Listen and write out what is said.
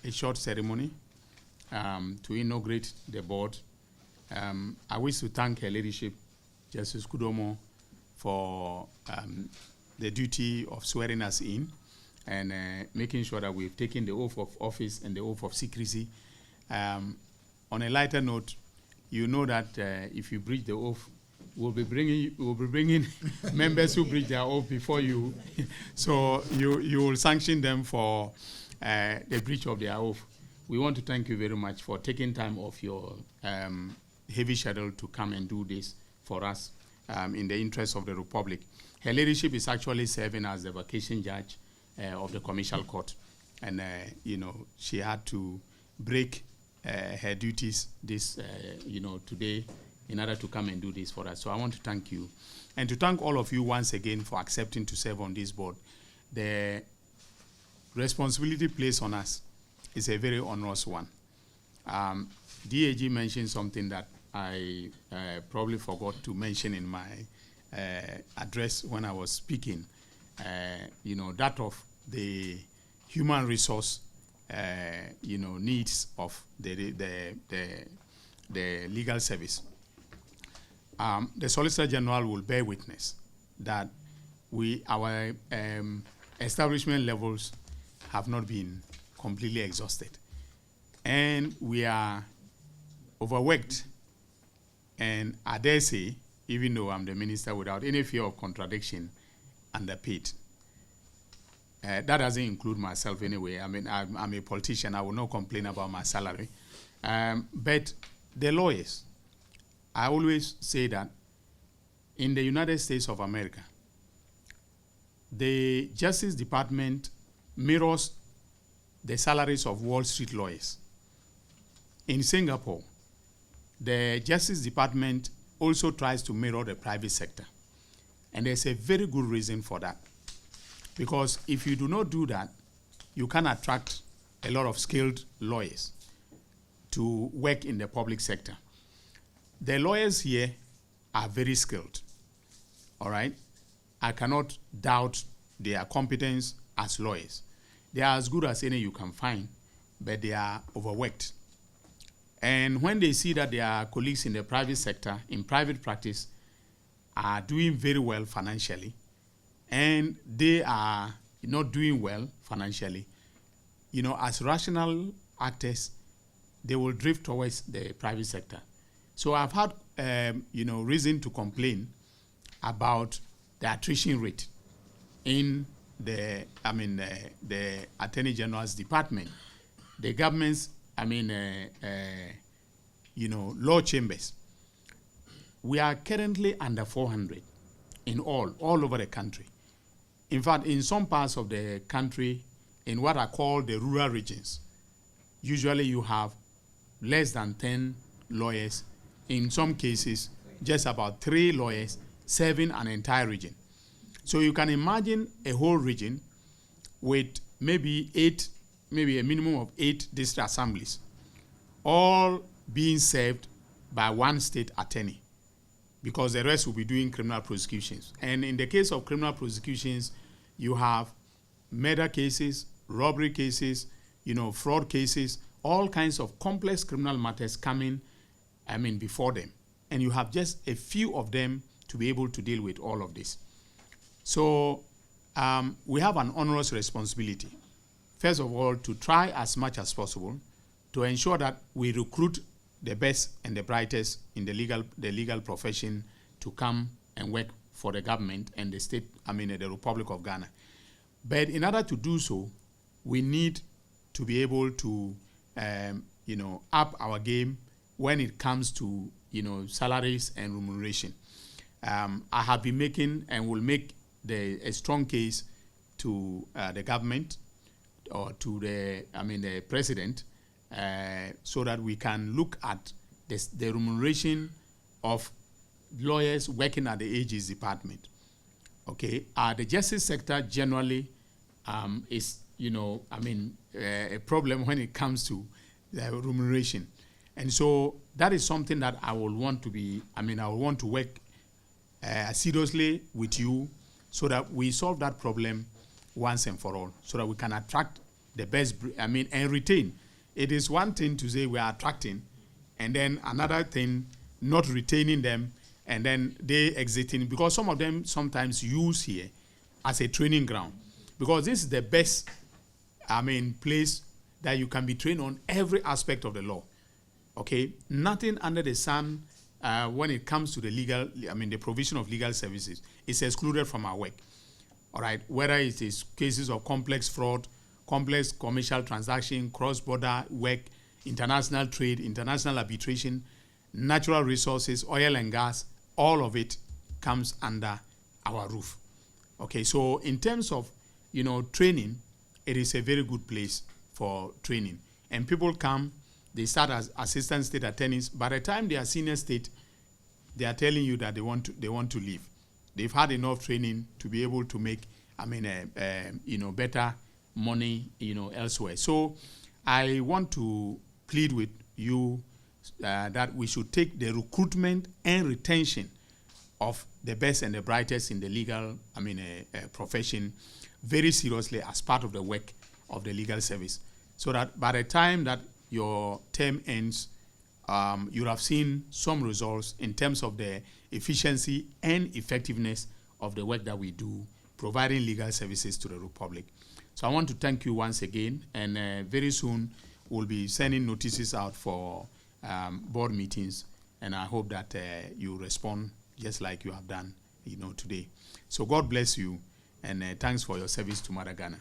a short ceremony to inaugurate the board. I wish to thank her leadership, Justice Kudomo, for the duty of swearing us in and making sure that we've taken the oath of office and the oath of secrecy. On a lighter note, you know that if you breach the oath, we'll be bringing members who breach their oath before you. So you will sanction them for the breach of their oath. We want to thank you very much for taking time off your heavy schedule to come and do this for us in the interest of the Republic. Her leadership is actually serving as the vacation judge of the commercial court. And, she had to break her duties this, today in order to come and do this for us. So I want to thank you. And to thank all of you once again for accepting to serve on this board. The responsibility placed on us is a very onerous one. DAG mentioned something that I probably forgot to mention in my address when I was speaking, that of the human resource, needs of the legal service. The Solicitor General will bear witness that our establishment levels have not been completely exhausted. And we are overworked. And I dare say, even though I'm the minister without any fear of contradiction, underpaid. That doesn't include myself anyway. I mean, I'm a politician. I will not complain about my salary. But the lawyers, I always say that in the United States of America, the Justice Department mirrors the salaries of Wall Street lawyers. In Singapore, the Justice Department also tries to mirror the private sector. And there's a very good reason for that. Because if you do not do that, you can attract a lot of skilled lawyers to work in the public sector. The lawyers here are very skilled, all right? I cannot doubt their competence as lawyers. They are as good as any you can find, but they are overworked. And when they see that their colleagues in the private sector, in private practice, are doing very well financially, and they are not doing well financially, as rational actors, they will drift towards the private sector. So I've had, reason to complain about the attrition rate in the Attorney General's department, the government's, law chambers. We are currently under 400 in all over the country. In fact, in some parts of the country, in what are called the rural regions, usually you have less than 10 lawyers. In some cases, just about 3 lawyers serving an entire region. So you can imagine a whole region with maybe a minimum of 8 district assemblies, all being served by one state attorney, because the rest will be doing criminal prosecutions. And in the case of criminal prosecutions, you have murder cases, robbery cases, fraud cases, all kinds of complex criminal matters coming, before them. And you have just a few of them to be able to deal with all of this. So we have an onerous responsibility. First of all, to try as much as possible to ensure that we recruit the best and the brightest in the legal profession to come and work for the government and the state, the Republic of Ghana. But in order to do so, we need to be able to, up our game when it comes to, salaries and remuneration. I have been making and will make a strong case to the government or to the president, so that we can look at the remuneration of lawyers working at the AG's department. Okay, the justice sector generally is, a problem when it comes to the remuneration. And so that is something that I will want to be, I will want to work seriously with you so that we solve that problem once and for all, so that we can attract the best, and retain. It is one thing to say we are attracting, and then another thing, not retaining them, and then they exiting, because some of them sometimes use here as a training ground, because this is the best, place that you can be trained on every aspect of the law. Okay, nothing under the sun when it comes to the legal, the provision of legal services is excluded from our work. All right, whether it is cases of complex fraud, complex commercial transaction, cross-border work, international trade, international arbitration, natural resources, oil and gas, all of it comes under our roof. Okay, so in terms of, training, it is a very good place for training. And people come, they start as assistant state attorneys. By the time they are senior state, they are telling you that they want to leave. They've had enough training to be able to make, better money, elsewhere. So I want to plead with you that we should take the recruitment and retention of the best and the brightest in the legal, profession very seriously as part of the work of the legal service, so that by the time that your term ends, you have seen some results in terms of the efficiency and effectiveness of the work that we do, providing legal services to the Republic. So I want to thank you once again, and very soon we'll be sending notices out for board meetings, and I hope that you respond just like you have done, today. So God bless you, and thanks for your service to Mother Ghana.